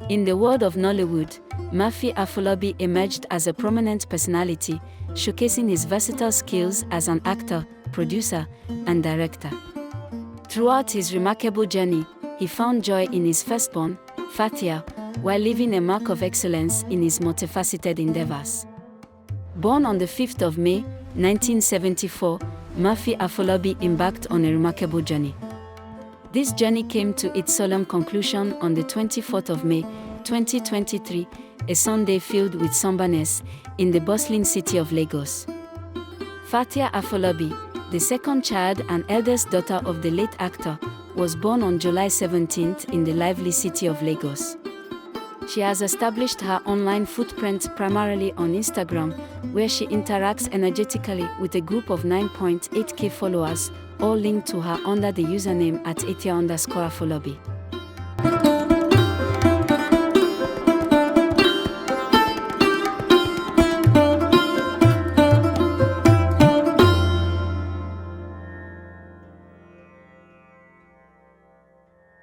In the world of Nollywood, Murphy Afolabi emerged as a prominent personality, showcasing his versatile skills as an actor, producer, and director. Throughout his remarkable journey, he found joy in his firstborn, Fathia, while leaving a mark of excellence in his multifaceted endeavors. Born on the 5th of May, 1974, Murphy Afolabi embarked on a remarkable journey. This journey came to its solemn conclusion on the 24th of May, 2023, a Sunday filled with somberness in the bustling city of Lagos. Fathia Afolabi, the second child and eldest daughter of the late actor, was born on July 17th in the lively city of Lagos. She has established her online footprint primarily on Instagram, where she interacts energetically with a group of 9.8k followers, all linked to her under the username @Afolabi.